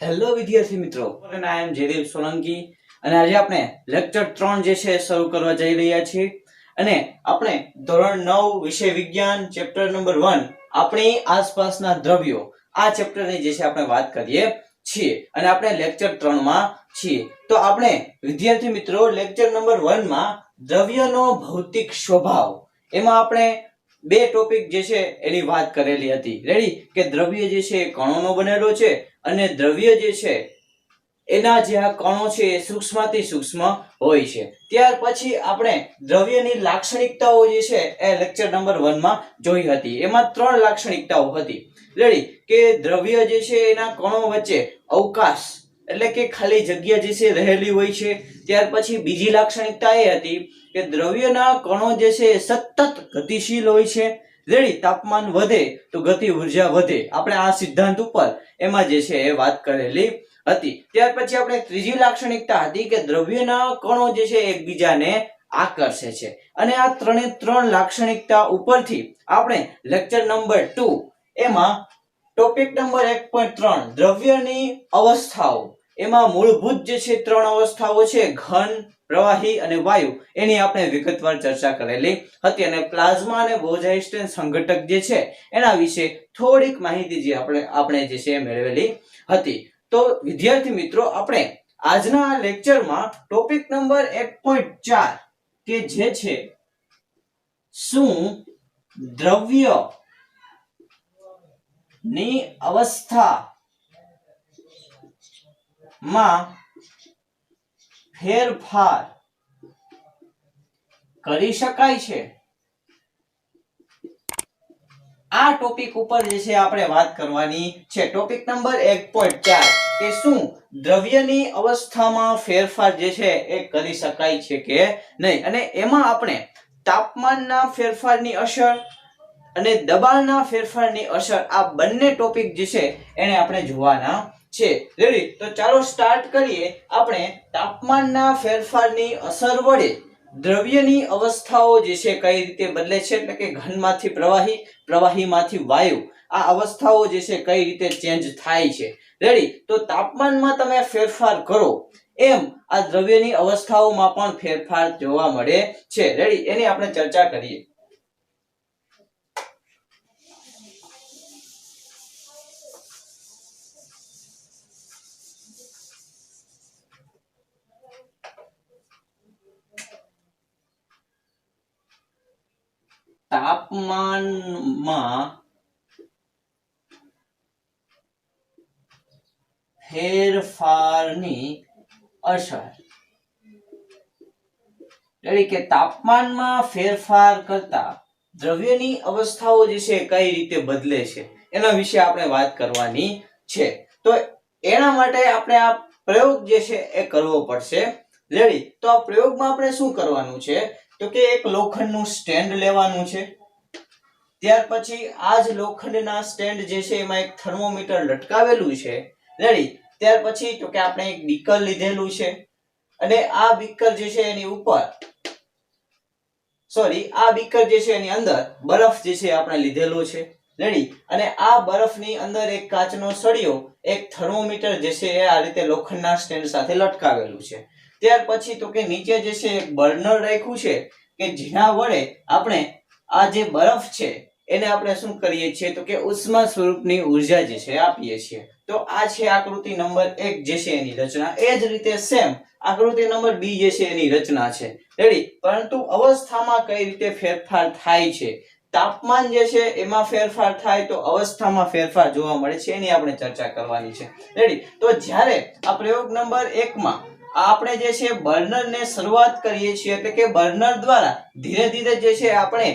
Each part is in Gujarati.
હેલો વિદ્યાર્થી મિત્રો, અને આઈ એમ જયદેવ સોલંકી અને આજે આપણે લેક્ચર 3 જે છે શરૂ કરવા જઈ રહ્યા છીએ અને આપણે ધોરણ 9 વિષય વિજ્ઞાન ચેપ્ટર નંબર 1 આપણી આસપાસના દ્રવ્યો આ ચેપ્ટરની જે છે આપણે વાત કરીએ છીએ અને આપણે લેક્ચર 3 માં છીએ. તો આપણે વિદ્યાર્થી મિત્રો લેક્ચર નંબર 1 માં દ્રવ્યનો ભૌતિક સ્વભાવ એમાં આપણે બે ટોપિક જે છે એની વાત કરેલી હતી. રેડી કે દ્રવ્ય જે છે એ કણોનો બનેલો છે અને દ્રવ્ય જે છે એના જે આ કણો છે એ સૂક્ષ્મથી સૂક્ષ્મ હોય છે. ત્યાર પછી આપણે દ્રવ્યની લાક્ષણિકતાઓ જે છે એ લેક્ચર નંબર 1 માં જોઈ હતી. એમાં ત્રણ લાક્ષણિકતાઓ હતી. રેડી કે દ્રવ્ય જે છે એના કણો વચ્ચે અવકાશ એટલે કે ખાલી જગ્યા જે છે રહેલી હોય છે. ત્યાર પછી બીજી લાક્ષણિકતા એ હતી કે દ્રવ્યના કણો જે છે સતત ગતિશીલ હોય છે. રેડી તાપમાન વધે તો ગતિ ઉર્જા વધે. આપણે આ સિદ્ધાંત ઉપર એમાં જે છે એ વાત કરેલી હતી. ત્યાર પછી આપણે ત્રીજી લાક્ષણિકતા હતી કે દ્રવ્યના કણો જે છે એકબીજાને આકર્ષે છે. અને આ ત્રણ લાક્ષણિકતા ઉપરથી આપણે લેક્ચર નંબર 2 એમાં ટોપિક નંબર 1.3 દ્રવ્યની અવસ્થાઓ એમાં મૂળભૂત જે છે ત્રણ અવસ્થાઓ છે ઘન, પ્રવાહી અને વાયુ એની આપણે વિગતવાર ચર્ચા કરેલી હતી અને પ્લાઝ્મા અને બોઝાઇસ્ટન સંઘટક જે છે એના વિશે થોડીક માહિતી જે આપણે જે છે મેળવેલી હતી. તો વિદ્યાર્થી મિત્રો આપણે આજના લેક્ચરમાં ટોપિક નંબર 1.4 કે જે છે શું દ્રવ્ય ની અવસ્થા માં ફેરફાર કરી શકાય છે આ ટોપિક ઉપર જે છે આપણે વાત કરવાની છે. ટોપિક નંબર 1.4 કે શું દ્રવ્યની અવસ્થામાં ફેરફાર જે છે એ કરી શકાય છે કે નહીં અને એમાં આપણે તાપમાનના ફેરફારની અસર અને દબાણના ફેરફારની અસર આ બંને ટોપિક જે છે એને આપણે જોવાના છે. રેડી તો ચાલો સ્ટાર્ટ કરીએ. આપણે તાપમાનના ફેરફારની અસર વડે દ્રવ્યની અવસ્થાઓ જે છે કઈ રીતે બદલે છે એટલે કે ઘનમાંથી પ્રવાહી, પ્રવાહીમાંથી વાયુ આ અવસ્થાઓ જે છે કઈ રીતે ચેન્જ થાય છે. રેડી તો તાપમાનમાં તમે ફેરફાર કરો એમ આ દ્રવ્યની અવસ્થાઓમાં પણ ફેરફાર જોવા મળે છે. રેડી એની આપણે ચર્ચા કરીએ. તાપમાનમાં ફેરફારની અસર એટલે કે તાપમાનમાં ફેરફાર કરતા દ્રવ્યની અવસ્થાઓ જે છે કઈ રીતે બદલે છે એના વિશે આપણે વાત કરવાની છે. તો એના માટે આપણે આ પ્રયોગ જે છે એ કરવો પડશે. રેડી તો આ પ્રયોગમાં આપણે શું કરવાનું છે તો કે એક લોખંડનું સ્ટેન્ડ લેવાનું છે. ત્યાર પછી આ જ લોખંડના સ્ટેન્ડ જે છે એમાં એક થર્મોમીટર લટકાવેલું છે. રેડી ત્યાર પછી તો કે આપણે એક બીકર લીધેલું છે અને આ બીકર જે છે એની ઉપર આ બીકર જે છે એની અંદર બરફ જે છે આપણે લીધેલો છે. રેડી અને આ બરફની અંદર એક કાચનો સળિયો એક થર્મોમીટર જે છે એ આ રીતે લોખંડના સ્ટેન્ડ સાથે લટકાવેલું છે. ત્યાર પછી તો કે નીચે જે છે એક બર્નર રાખ્યું છે કે જેના વડે આપણે આ જે બરફ છે એને આપણે શું કરીએ છીએ તો કે ઉષ્મા સ્વરૂપની ઊર્જા જે છે આપીએ છીએ. તો આ છે આકૃતિ નંબર 1 જે છે એની રચના. એ જ રીતે સેમ આકૃતિ નંબર 2 જે છે એની રચના છે. રેડી પરંતુ અવસ્થામાં કઈ રીતે ફેરફાર થાય છે, તાપમાન જે છે એમાં ફેરફાર થાય તો અવસ્થામાં ફેરફાર જોવા મળે છે એની આપણે ચર્ચા કરવાની છે. રેડી તો જ્યારે આ પ્રયોગ નંબર 1 માં આપણે જે છે બર્નરને શરૂઆત કરીએ છીએ એટલે કે બર્નર દ્વારા ધીરે ધીરે જે છે આપણે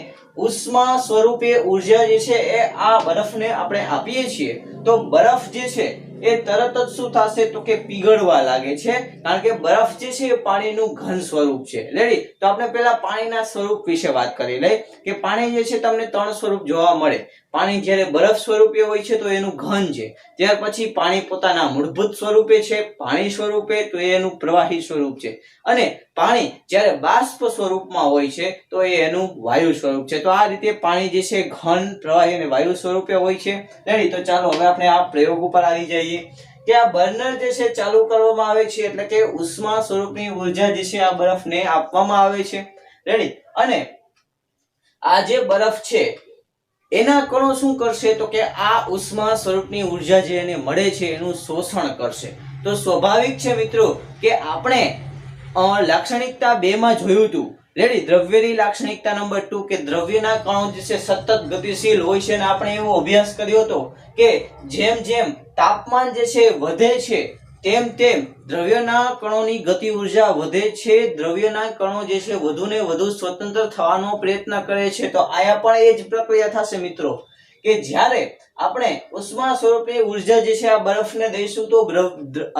ઉષ્મા સ્વરૂપે ઊર્જા જે છે એ આ બરફને આપણે આપીએ છીએ તો બરફ જે છે એ તરત જ શું થશે તો કે પીગળવા લાગે છે કારણ કે બરફ જે છે એ પાણીનું ઘન સ્વરૂપ છે. રેડી તો આપણે પહેલા પાણીના સ્વરૂપ વિશે વાત કરી લઈએ કે પાણી જે છે તમને ત્રણ સ્વરૂપ જોવા મળે. પાણી જ્યારે બરફ સ્વરૂપે હોય છે તો એનું ઘન છે. ત્યાર પછી પાણી પોતાના મૂળભૂત સ્વરૂપે છે પાણી સ્વરૂપે તો એનું પ્રવાહી સ્વરૂપ છે અને પાણી જ્યારે બાષ્પ સ્વરૂપમાં હોય છે તો એનું વાયુ સ્વરૂપ છે. તો આ રીતે પાણી જે છે ઘન, પ્રવાહી અને વાયુ સ્વરૂપે હોય છે. રેડી તો ચાલો હવે આપણે આ પ્રયોગ ઉપર આવી જઈએ કે આ બર્નર જે છે ચાલુ કરવામાં આવે છે, એટલે કે ઉષ્મા સ્વરૂપની ઉર્જા જે છે આ બરફને આપવામાં આવે છે. રેડી. અને આ જે બરફ છે એના કણો શું કરશે, તો કે આ ઉષ્મા સ્વરૂપની ઉર્જા જે એને મળે છે એનું શોષણ કરશે. તો સ્વાભાવિક છે મિત્રો કે આપણે લાક્ષણિકતા 2 માં જોયું હતું. રેડી. દ્રવ્યની લાક્ષણિકતા નંબર 2 કે દ્રવ્યના કણો જે છે સતત ગતિશીલ હોય છે, અને આપણે એવો અભ્યાસ કર્યો હતો કે જેમ જેમ તાપમાન જે છે વધે છે તેમ તેમ દ્રવ્યના કણોની ગતિ ઉર્જા વધે છે. દ્રવ્યના કણો જે છે વધુ ને વધુ સ્વતંત્ર થવાનો પ્રયત્ન કરે છે. તો આયા પણ એ જ પ્રક્રિયા થશે મિત્રો કે જ્યારે આપણે ઉષ્મા સ્વરૂપની ઉર્જા જે છે આ બરફને દઈશું તો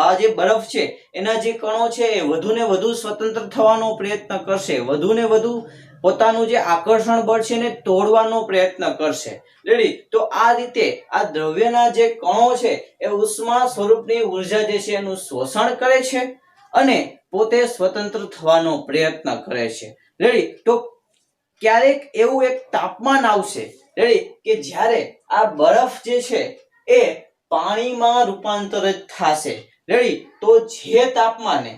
આ જે બરફ છે એના જે કણો છે એ વધુ ને વધુ સ્વતંત્ર થવાનો પ્રયત્ન કરશે, વધુ ને વધુ પોતાનું જે આકર્ષણ બળ છે એને તોડવાનો પ્રયત્ન કરશે. રેડી. તો આ રીતે આ દ્રવ્યના જે કણો છે એ ઉષ્મા સ્વરૂપની ઉર્જા જે છે એનું શોષણ કરે છે અને પોતે સ્વતંત્ર થવાનો પ્રયત્ન કરે છે. રેડી. તો ક્યારેક એવું એક તાપમાન આવશે, રેડી, કે જ્યારે આ બરફ જે છે એ પાણીમાં રૂપાંતરિત થશે. રેડી. તો જે તાપમાને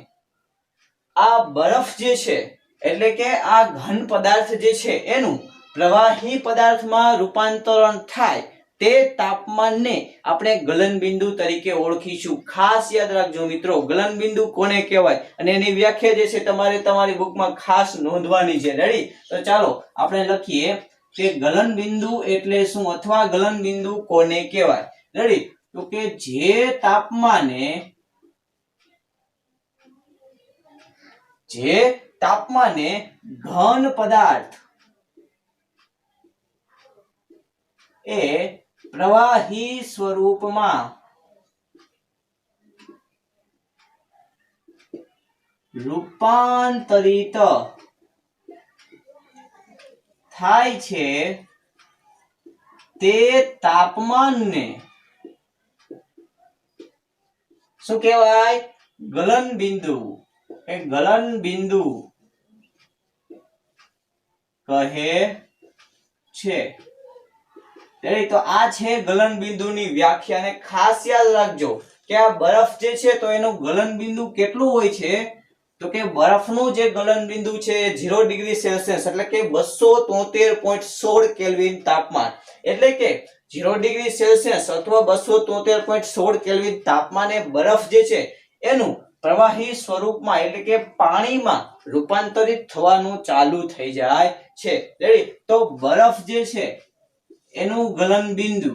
આ બરફ જે છે એટલે કે આ ઘન પદાર્થ જે છે એનું પ્રવાહી પદાર્થમાં રૂપાંતરણ થાય તે તાપમાનને આપણે ગલનબિંદુ તરીકે ઓળખીશું. ખાસ યાદ રાખજો મિત્રો, ગલનબિંદુ કોને કહેવાય અને એની વ્યાખ્યા જે છે તમારે તમારી બુકમાં ખાસ નોંધવાની છે. રેડી. તો ચાલો આપણે લખીએ કે ગલનબિંદુ એટલે શું અથવા ગલનબિંદુ કોને કહેવાય. રેડી. તો કે જે તાપમાને ઘન પદાર્થ એ પ્રવાહી સ્વરૂપમાં રૂપાંતરિત થાય છે તે તાપમાનને શું કહેવાય? ગલનબિંદુ. એ ગલનબિંદુ કહે છે. તો આ છે ગલનબિંદુની વ્યાખ્યા. અને ખાસ યાદ રાખજો કે આ બરફ જે છે તો એનું ગલનબિંદુ કેટલું હોય છે, તો કે બરફનું જે ગલનબિંદુ છે 0 ડિગ્રી સેલ્સિયસ એટલે કે 273.16 કેલ્વિન તાપમાન, એટલે કે 0 ડિગ્રી સેલ્સિયસ અથવા 273.16 કેલ્વિન તાપમાને બરફ જે છે એનું પ્રવાહી સ્વરૂપમાં એટલે કે પાણીમાં રૂપાંતરિત થવાનું ચાલુ થઈ જાય છે. રેડી. તો બરફ જે છે એનું ગલનબિંદુ,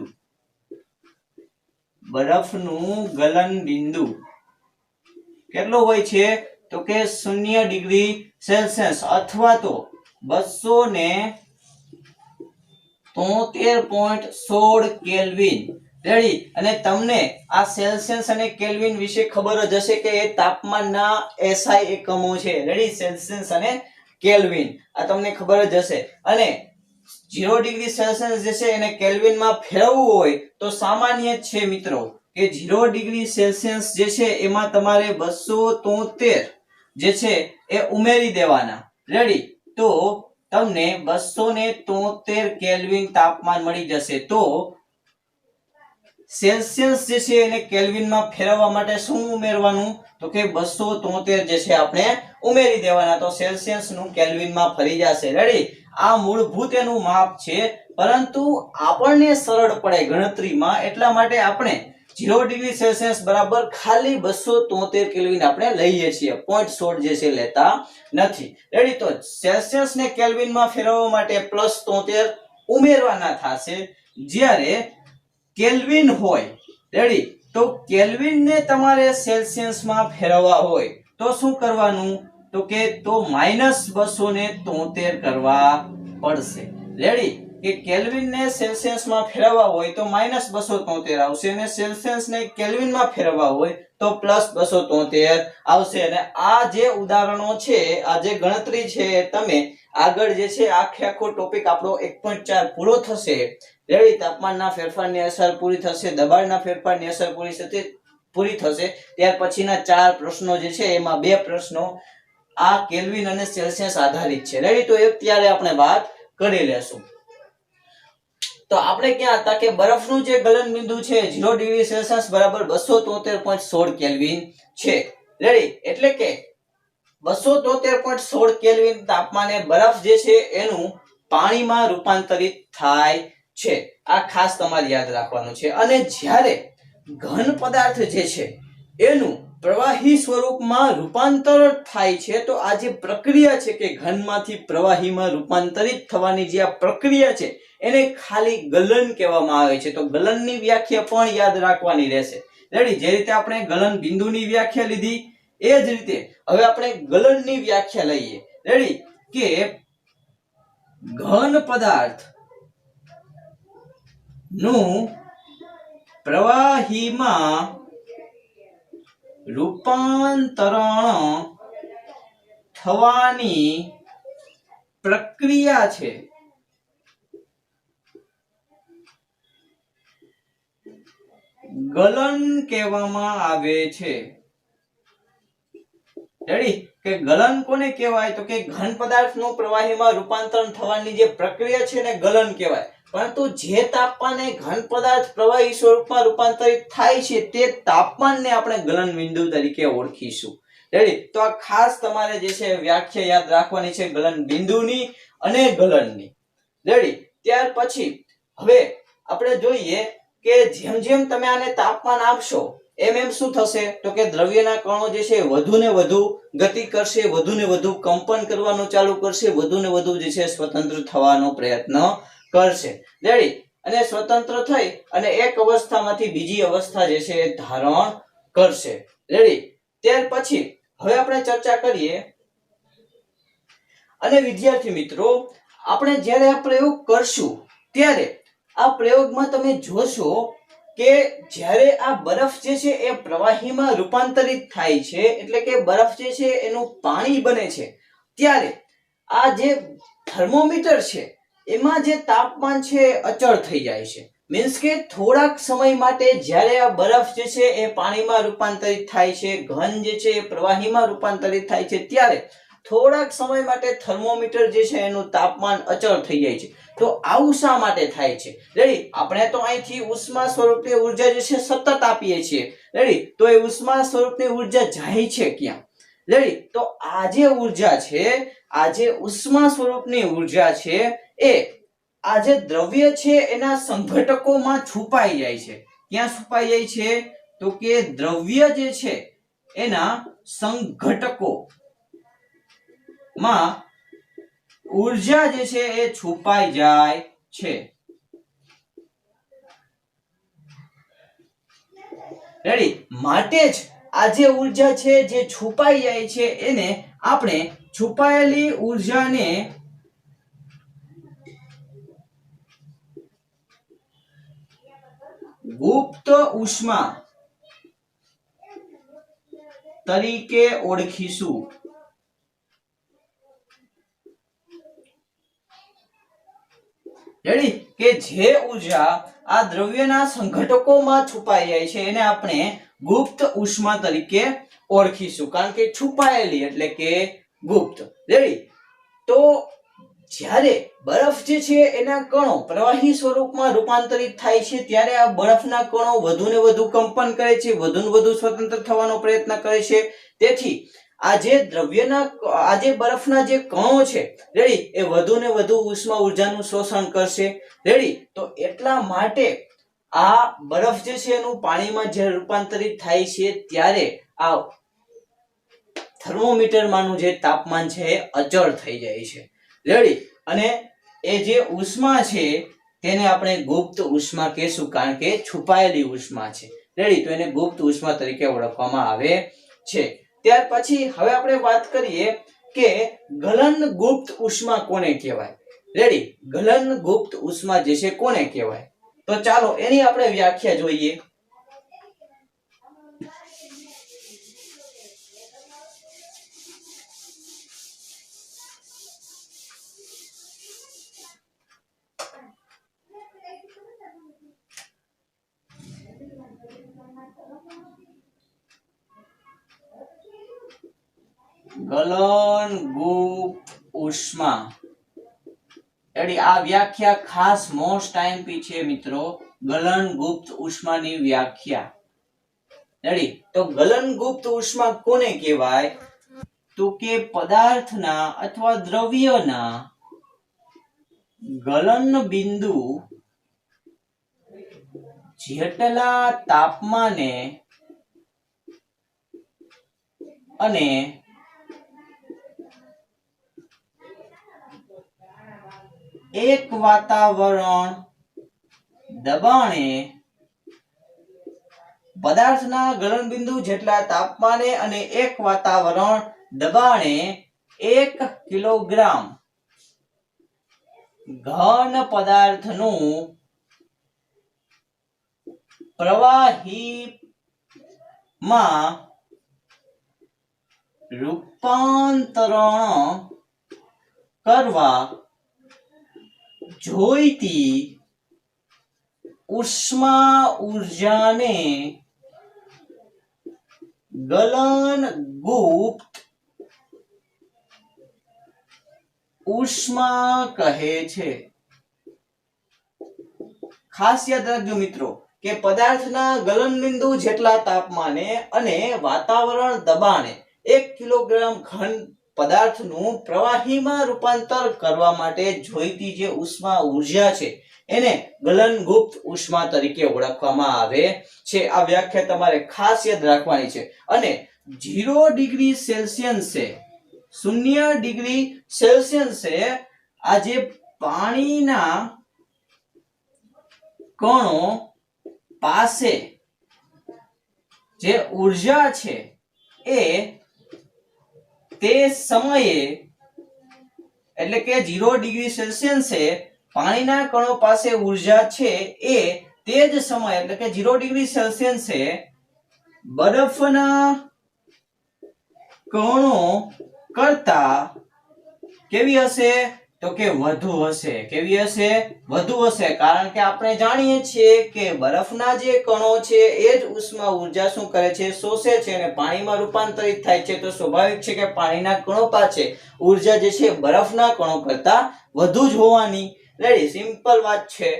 બરફનું ગલનબિંદુ કેટલું હોય છે, તો કે 0 ડિગ્રી સેલ્સિયસ અથવા તો 273.16 કેલ્વિન. રેડી. અને તમને આ સેલ્સિયસ અને કેલ્વિન વિશે ખબર જ હશે કે એ તાપમાનના SI એકમો છે. રેડી. સેલ્સિયસ અને કેલ્વિન આ તમને ખબર જ હશે. અને 0 ડિગ્રી સેલ્સિયસ જે છે એને કેલ્વિનમાં ફેરવવું હોય તો સામાન્ય છે મિત્રો કે 0 ડિગ્રી સેલ્સિયસ જે છે એમાં તમારે 273 જે છે એ ઉમેરી દેવાના. રેડી. તો તમને 273 કેલ્વિન તાપમાન મળી જશે. તો સેલ્સિયસ જે છે એને કેલ્વિનમાં ફેરવવા માટે શું ઉમેરવાનું, તો કે 273 જે છે આપણે ઉમેરી દેવાના. તો સેલ્સિયસ નું કેલ્વિનમાં ફરી જશે. રેડી. આ મૂળભૂત એનું માપ છે, પરંતુ આપણને સરળ પડે ગણતરીમાં એટલા માટે આપણે 0 ડિગ્રી સેલ્સિયસ બરાબર ખાલી 273 કેલ્વિન આપણે લઈએ છીએ, 0.16 જે છે લેતા નથી. રેડી. તો સેલ્સિયસ ને કેલ્વિનમાં ફેરવવા માટે +73 ઉમેરવાના થશે. જ્યારે કેલ્વિન હોય, રેડી, તો કેલ્વિન ને તમારે સેલ્સિયસ માં ફેરવવા હોય તો શું કરવાનું, તો કે તો -273 કરવા પડશે. રેડી. કે કેલ્વિન ને સેલ્સિયસ માં ફેરવવા હોય તો -273 આવશે અને સેલ્સિયસ ને કેલ્વિન માં ફેરવવા હોય તો +273 આવશે. અને આ જે ઉદાહરણો છે, આ જે ગણતરી છે તમે આગળ જે છે આખો ટોપિક આપણો 1.4 પૂરો થશે. રેડી. તાપમાનના ફેરફારની અસર પૂરી થશે, દબાણના ફેરફારની અસર પૂરી થશે. ત્યાર પછીના 4 પ્રશ્નો જે છે એમાં 2 પ્રશ્નો આ કેલ્વિન અને સેલ્સિયસ આધારિત છે. રેડી. તો એક ત્યારે આપણે વાત કરી લેશું. તો આપણે ક્યાં હતા કે બરફનું જે ગલન બિંદુ છે 0 ડિગ્રી સેલ્સિયસ બરાબર 273.16 કેલ્વિન છે. રેડી? એટલે કે 273.16 કેલ્વિન તાપમાને બરફ જે છે એનું પાણીમાં રૂપાંતરિત થાય છે. આ ખાસ તમારે યાદ રાખવાનું છે. અને જ્યારે ઘન પદાર્થ જે છે એનું પ્રવાહી સ્વરૂપમાં રૂપાંતર થાય છે તો આ જે પ્રક્રિયા છે કે ઘનમાંથી પ્રવાહીમાં રૂપાંતરિત થવાની જે આ પ્રક્રિયા છે એને ખાલી ગલન કહેવામાં આવે છે. તો ગલનની વ્યાખ્યા પણ યાદ રાખવાની રહેશે. રેડી? જે રીતે આપણે ગલન બિંદુની વ્યાખ્યા લીધી એ જ રીતે હવે આપણે ગલનની વ્યાખ્યા લઈએ. રેડી? કે ઘન પદાર્થ નું પ્રવાહીમાં રૂપાંતરણ થવાની પ્રક્રિયા છે ગલન કહેવામાં આવે છે. રેડી? કે ગલન કોને કહેવાય? તો કે ઘન પદાર્થનું પ્રવાહીમાં રૂપાંતરણ થવાની જે પ્રક્રિયા છે ને ગલન કહેવાય. પરંતુ જે તાપમાને ઘન પદાર્થ પ્રવાહી સ્વરૂપમાં રૂપાંતરિત થાય છે તે તાપમાનને આપણે ગલન બિંદુ તરીકે ઓળખીશું. રેડી? તો આ ખાસ તમારે જે છે વ્યાખ્યા યાદ રાખવાની છે ગલન બિંદુની અને ગલનની. રેડી? ત્યાર પછી હવે આપણે જોઈએ કે જેમ જેમ તમે આને તાપમાન આપશો એમ એમ શું થશે? તો કે દ્રવ્યના કણો જે છે વધુ ને વધુ ગતિ કરશે, વધુ ને વધુ કંપન કરવાનું ચાલુ કરશે, વધુ ને વધુ જે છે સ્વતંત્ર થવાનો પ્રયત્ન કરશે. રેડી? અને સ્વતંત્ર થઈ અને એક અવસ્થામાંથી બીજી અવસ્થા જે છે એ ધારણ કરશે. રેડી? ત્યાર પછી હવે આપણે ચર્ચા કરીએ. અને વિદ્યાર્થી મિત્રો, આપણે જ્યારે આ પ્રયોગ કરશું ત્યારે આ પ્રયોગમાં તમે જોશો કે જ્યારે આ બરફ જે છે એ પ્રવાહીમાં રૂપાંતરિત થાય છે એટલે કે બરફ જે છે એનું પાણી બને છે ત્યારે આ જે થર્મોમીટર છે એમાં જે તાપમાન છે અચળ થઈ જાય છે. મીન્સ કે થોડાક સમય માટે જ્યારે આ બરફ જે છે એ પાણીમાં રૂપાંતરિત થાય છે, ઘન જે છે એ પ્રવાહીમાં રૂપાંતરિત થાય છે ત્યારે થોડાક સમય માટે થર્મોમીટર જે છે એનું તાપમાન અચળ થઈ જાય છે. તો આવું શા માટે થાય છે? રેડી? આપણે તો અહીંથી ઉષ્મા સ્વરૂપની ઊર્જા જે છે સતત આપીએ છીએ. રેડી? તો એ ઉષ્મા સ્વરૂપની ઊર્જા જાય છે ક્યાં? રેડી? તો આ જે ઊર્જા છે, આ જે ઉષ્મા સ્વરૂપની ઊર્જા છે એ આ જે દ્રવ્ય છે એના સંઘટકોમાં છુપાઈ જાય છે. ક્યાં છુપાઈ જાય છે? તો કે દ્રવ્ય જે છે એના સંઘટકો માં ઊર્જા જે છે એ છુપાઈ જાય છે. રેડી? માટે જ આ જે ઊર્જા છે જે છુપાઈ જાય છે એને આપણે છુપાયેલી ઊર્જાને ગુપ્ત ઉષ્મા તરીકે ઓળખીશું. રેડી? કે જે ઊર્જા આ દ્રવ્યના સંઘટકોમાં છુપાઈ જાય છે એને આપણે ગુપ્ત ઉષ્મા તરીકે ઓળખીશું. કારણ કે છુપાયેલી એટલે કે ગુપ્ત. રેડી? તો જ્યારે બરફ જે છે એના કણો પ્રવાહી સ્વરૂપમાં રૂપાંતરિત થાય છે ત્યારે આ બરફના કણો વધુ ને વધુ કંપન કરે છે, વધુ ને વધુ સ્વતંત્ર થવાનો પ્રયત્ન કરે છે. તેથી આ જે દ્રવ્યના આ જે બરફના જે કણો છે રેડી એ વધુ ને વધુ ઉષ્મા ઊર્જાનું શોષણ કરશે. રેડી? તો એટલા માટે આ બરફ જે છે એનું પાણીમાં જ્યારે રૂપાંતરિત થાય છે ત્યારે આ થર્મોમીટરમાંનું જે તાપમાન છે એ અચળ થઈ જાય છે. રેડી? અને એ જે ઉષ્મા છે તેને આપણે ગુપ્ત ઉષ્મા કહેશું કારણ કે છુપાયેલી ઉષ્મા છે. રેડી? તો એને ગુપ્ત ઉષ્મા તરીકે ઓળખવામાં આવે છે. ત્યાર પછી હવે આપણે વાત કરીએ કે ગલન ગુપ્ત ઉષ્મા કોને કહેવાય. રેડી? ગલન ગુપ્ત ઉષ્મા જે છે કોને કહેવાય? તો ચાલો એની આપણે વ્યાખ્યા જોઈએ. ગલન ગુપ્ત ઉષ્મા રેડી આ વ્યાખ્યા ખાસ મોસ્ટ આઈએમપી છે મિત્રો ગલનગુપ્ત ઉષ્માની વ્યાખ્યા રેડી તો ગલનગુપ્ત ઉષ્મા કોને કહેવાય તો કે પદાર્થના અથવા દ્રવ્યના ગલન બિંદુ જેટલા તાપમાને અને એક વાતાવરણ દબાણે પદાર્થના ગલન બિંદુ જેટલા તાપમાને અને એક વાતાવરણ દબાણે 1 કિલોગ્રામ ઘન પદાર્થનું પ્રવાહીમાં રૂપાંતરણ કરવા જોઈતી ઉષ્મા ઊર્જાને ગલનગુપ્ત ઉષ્મા કહે છે ખાસ યાદ રાખજો મિત્રો કે પદાર્થના ગલન બિંદુ જેટલા તાપમાને અને વાતાવરણ દબાણે 1 કિલોગ્રામ ઘન પદાર્થનું પ્રવાહીમાં રૂપાંતર કરવા માટે જોઈતી જે ઉષ્મા ઊર્જા છે એને ગલનગુપ્ત ઉષ્મા તરીકે ઓળખવામાં આવે છે આ વ્યાખ્યા તમારે ખાસ યાદ રાખવાની છે અને 0 ડિગ્રી સેલ્સિયસે 0 ડિગ્રી સેલ્સિયસે આ જે પાણીના કણો પાસે જે ઊર્જા છે એ તે સમયે એટલે કે 0 ડિગ્રી સેલ્સિયસે પાણીના કણો પાસે ઊર્જા છે એ તે જ સમય એટલે કે 0 ડિગ્રી સેલ્સિયસે બરફના કણો કરતા કેવી હશે તો કે વધુ હશે કેવી હશે વધુ હશે કારણ કે આપણે જાણીએ છીએ કે બરફના જે કણો છે એ જ ઉષ્મા ઊર્જા શું કરે છે શોષે છે અને પાણીમાં રૂપાંતરિત થાય છે તો સ્વાભાવિક છે કે પાણીના કણો પાસે ઊર્જા જે છે બરફના કણો કરતા વધુ જ હોવાની રેડી સિમ્પલ વાત છે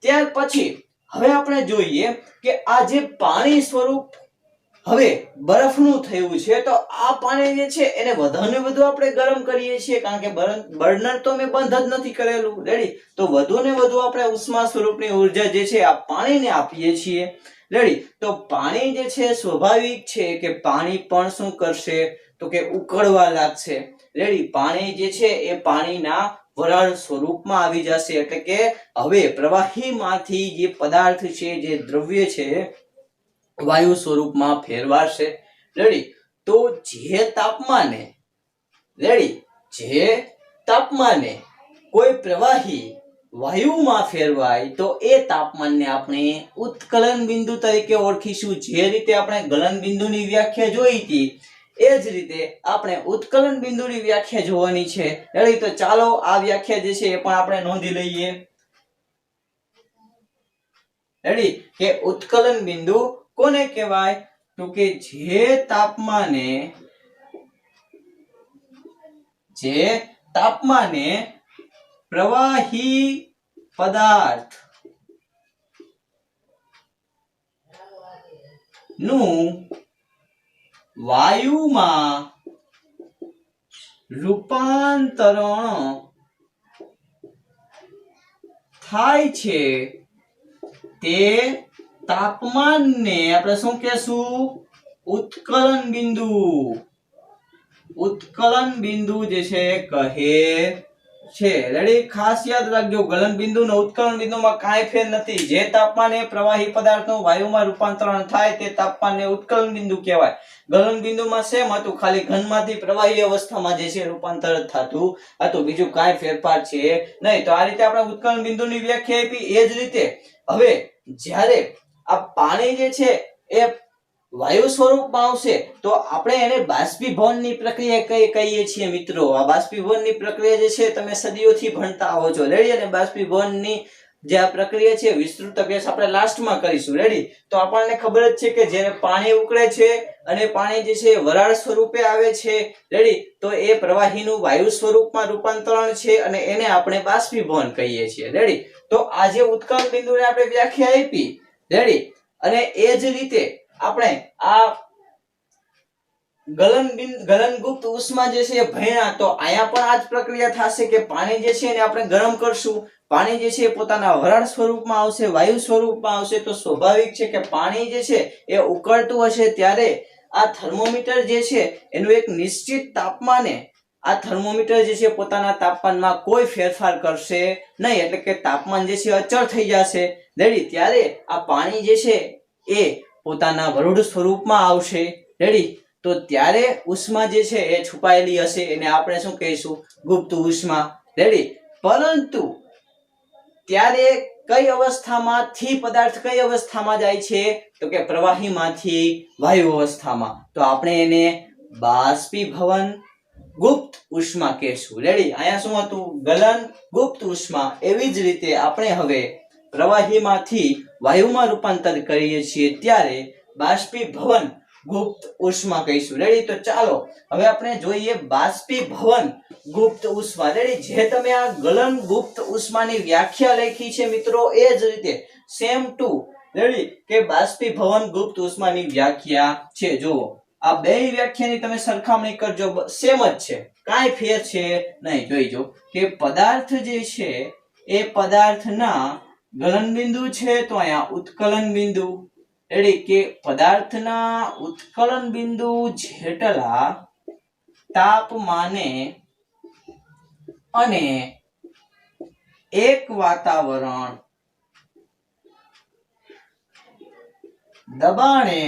ત્યાર પછી હવે આપણે જોઈએ કે આ જે પાણી સ્વરૂપ હવે બરફનું થયું છે તો આ પાણી જે છે એને વધુને વધુ આપણે ગરમ કરીએ છીએ કારણ કે બર્નર તો મેં બંધ જ નથી કરેલું રેડી તો વધુને વધુ આપણે ઉષ્મા સ્વરૂપની ઊર્જા જે છે આ પાણીને આપીએ છીએ રેડી તો પાણી જે છે સ્વાભાવિક છે કે પાણી પણ શું કરશે તો કે ઉકળવા લાગશે રેડી પાણી જે છે એ પાણીના વરાળ સ્વરૂપમાં આવી જશે એટલે કે હવે પ્રવાહીમાંથી જે પદાર્થ છે જે દ્રવ્ય છે વાયુ સ્વરૂપમાં ફેરવાશે રેડી તો જે તાપમાને કોઈ પ્રવાહી વાયુમાં ફેરવાય તો એ તાપમાનને આપણે ઉત્કલન બિંદુ તરીકે ઓળખીશું જે રીતે આપણે ગલન બિંદુની વ્યાખ્યા જોઈ હતી એ જ રીતે આપણે ઉત્કલન બિંદુની વ્યાખ્યા જોવાની છે રેડી તો ચાલો આ વ્યાખ્યા જે છે એ પણ આપણે નોંધી લઈએ રેડી કે ઉત્કલન બિંદુ કોને કહેવાય તો કે જે તાપમાને પ્રવાહી પદાર્થ નું વાયુમાં રૂપાંતરણ થાય છે તે તાપમાનને આપણે શું કહેશું ઉત્કલન બિંદુ જે છે કહે છે રેડી ખાસ યાદ રાખજો ગલન બિંદુ અને ઉત્કલન બિંદુમાં કાંઈ ફેર નથી જે તાપમાને પ્રવાહી પદાર્થનું વાયુમાં રૂપાંતરણ થાય તે તાપમાનને ઉત્કલન બિંદુ કહેવાય ગલન બિંદુમાં સેમ હતું ખાલી ઘનમાંથી પ્રવાહી અવસ્થામાં જે છે રૂપાંતર થતું હતું બીજું કાંઈ ફેરફાર છે નહીં તો આ રીતે આપણે ઉત્કલન બિંદુની વ્યાખ્યા આપી એ જ રીતે હવે જ્યારે આ પાણી જે છે એ વાયુ સ્વરૂપમાં આવશે તો આપણે એને બાષ્પીભવનની પ્રક્રિયા કહીએ છીએ મિત્રો આ બાષ્પીભવનની પ્રક્રિયા જે છે તમે સદીઓથી ભણતા આવો છો રેડી અને બાષ્પીભવનની જે આ પ્રક્રિયા છે વિસ્તૃત અભ્યાસ આપણે લાસ્ટમાં કરીશું. રેડી? તો આપણને ખબર જ છે કે જ્યારે પાણી ઉકળે છે અને પાણી જે છે વરાળ સ્વરૂપે આવે છે, રેડી, તો એ પ્રવાહીનું વાયુ સ્વરૂપમાં રૂપાંતરણ છે અને એને આપણે બાષ્પીભવન કહીએ છીએ. રેડી? તો આ જે ઉત્કલન બિંદુને આપણે વ્યાખ્યા આપી, રેડી, અને એ જ રીતે આપણે આ ગલનગુપ્ત ઉષ્મા જે છે ભણ્યા, તો અહીંયા પણ આ જ પ્રક્રિયા થશે કે પાણી જે છે એને આપણે ગરમ કરશું. પાણી જે છે પોતાના વરાળ સ્વરૂપમાં આવશે, વાયુ સ્વરૂપમાં આવશે, તો સ્વાભાવિક છે કે પાણી જે છે એ ઉકળતું હશે ત્યારે આ થર્મોમીટર જે છે એનું એક નિશ્ચિત તાપમાને આ થર્મોમીટર જે છે પોતાના તાપમાનમાં કોઈ ફેરફાર કરશે નહીં, એટલે કે તાપમાન જે છે અચળ થઈ જશે. રેડી? ત્યારે આ પાણી જે છે એ પોતાના વરુડ સ્વરૂપમાં આવશે. રેડી? તો ત્યારે ઉષ્મા જે છે એ છુપાયેલી હશે, એને આપણે શું કહીશું? ગુપ્ત ઉષ્મા. રેડી? પરંતુ ત્યારે કઈ અવસ્થામાંથી પદાર્થ કઈ અવસ્થામાં જાય છે? તો કે પ્રવાહીમાંથી વાયુ અવસ્થામાં. તો આપણે એને બાષ્પીભવન ગુપ્ત ઉષ્મા કહેશું. રેડી? અહીંયા શું હતું? ગલન ગુપ્ત ઉષ્મા. એવી જ રીતે આપણે હવે પ્રવાહીમાંથી વાયુમાં રૂપાંતર કરીએ છીએ ત્યારે બાષ્પીભવન ગુપ્ત ઉષ્મા કહીશું. રેડી? તો ચાલો હવે આપણે જોઈએ બાષ્પીભવન ગુપ્ત ઉષ્મા. રેડી? જે તમે આ ગલન ગુપ્ત ઉષ્માની વ્યાખ્યા લખી છે મિત્રો, એ જ રીતે સેમ ટુ, રેડી, કે બાષ્પીભવન ગુપ્ત ઉષ્માની વ્યાખ્યા છે. જુઓ, આ બે વ્યાખ્યાની તમે સરખામણી કરજો, સેમ જ છે, કાંઈ ફેર છે નહીં. જોઈજો કે પદાર્થ જે છે એ પદાર્થના ગલન બિંદુ છે, તો અહીંયા ઉત્કલન બિંદુ. રેડી? કે પદાર્થના ઉત્કલન બિંદુ જેટલા તાપમાને અને એક વાતાવરણ દબાણે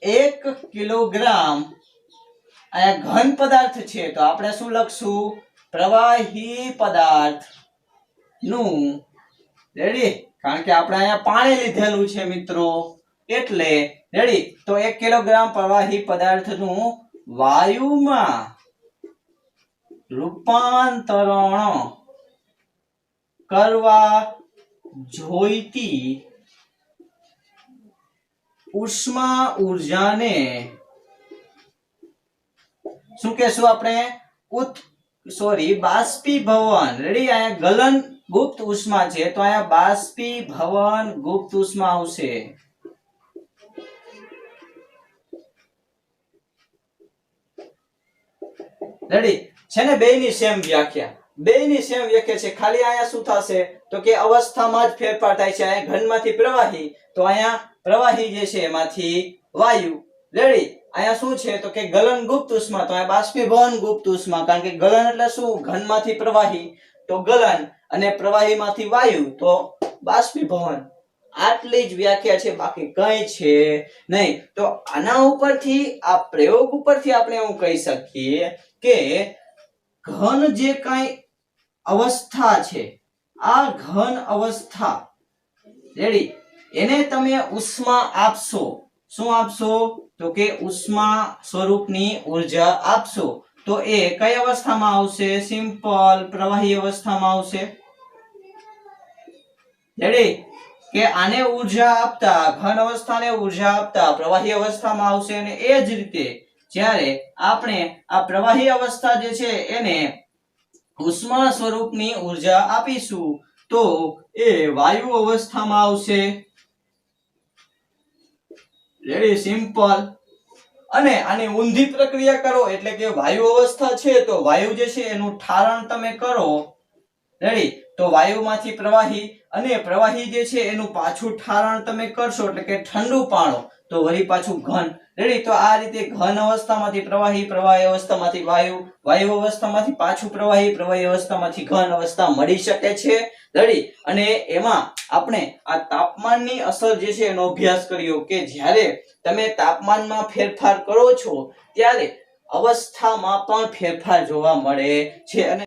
1 કિલોગ્રામ આ ઘન પદાર્થ છે, તો આપણે શું લખશું? પ્રવાહી પદાર્થ નું. રેડી? કારણ કે આપણે અહીંયા પાણી લીધેલું છે મિત્રો, એટલે રેડી, તો 1 કિલોગ્રામ પ્રવાહી પદાર્થનું વાયુમાં રૂપાંતરણ કરવા જોઈતી ઉષ્મા ઉર્જાને શું કહેશું આપણે? બાષ્પીભવન. રેડી? અહીંયા ગલન ગુપ્ત ઉષ્મા છે, તો અહીંયા બાષ્પીભવન ગુપ્ત ઉષ્મા આવશે. રેડી? છે ને? બેયની સેમ વ્યાખ્યા, બેયની સેમ વ્યાખ્યા છે. ખાલી અહીંયા શું થશે? તો કે અવસ્થામાં જ ફેરફાર થાય છે. અહીંયા ઘનમાંથી પ્રવાહી, તો અહીંયા પ્રવાહી જે છે એમાંથી વાયુ. રેડી? અહીંયા શું છે? તો કે ગલન ગુપ્ત ઉષ્મા, તો અહીંયા બાષ્પીભવન ગુપ્ત ઉષ્મા. કારણ કે ગલન એટલે શું? ઘનમાંથી પ્રવાહી, તો ગલન, અને પ્રવાહીમાંથી વાયુ, તો બાષ્પીભવન. આટલી જ વ્યાખ્યા છે, બાકી કઈ છે નહીં. તો આના ઉપરથી, આ પ્રયોગ ઉપરથી આપણે એવું કહી શકીએ કે ઘન જે કઈ અવસ્થા છે, આ ઘન અવસ્થા, રેડી, એને તમે ઉષ્મા આપશો. શું આપશો? તો કે ઉષ્મા સ્વરૂપની ઉર્જા આપશો, તો એ કઈ અવસ્થામાં આવશે? સિમ્પલ પ્રવાહી અવસ્થામાં આવશે. રેડી? કે આને ઉર્જા આપતા, ઘન અવસ્થાને ઉર્જા આપતા પ્રવાહી અવસ્થામાં આવશે. અને એ જ રીતે જ્યારે આપણે આ પ્રવાહી અવસ્થા જે છે એને ઉષ્મા સ્વરૂપની ઉર્જા આપીશું, તો એ વાયુ અવસ્થામાં આવશે. રેડી? સિમ્પલ. અને આની ઊંધી પ્રક્રિયા કરો, એટલે કે વાયુ અવસ્થા છે, તો વાયુ જે છે એનું ઠારણ તમે કરો. રેડી? તો વાયુમાંથી પ્રવાહી, અને પ્રવાહી જે છે એનું પાછું ઠારણ તમે કરશો, એટલે કે ઠંડુ પાણો, તો વળી પાછું ઘન. રેડી? તો આ રીતે ઘન અવસ્થામાંથી પ્રવાહી, પ્રવાહી અવસ્થામાંથી વાયુ, વાયુ અવસ્થામાંથી પાછું પ્રવાહી, પ્રવાહી અવસ્થામાંથી ઘન અવસ્થા મળી શકે છે. રેડી? અને એમાં આપણે આ તાપમાનની અસર જે છે એનો અભ્યાસ કર્યો કે જ્યારે તમે તાપમાનમાં ફેરફાર કરો છો ત્યારે અવસ્થામાં પણ ફેરફાર જોવા મળે છે. અને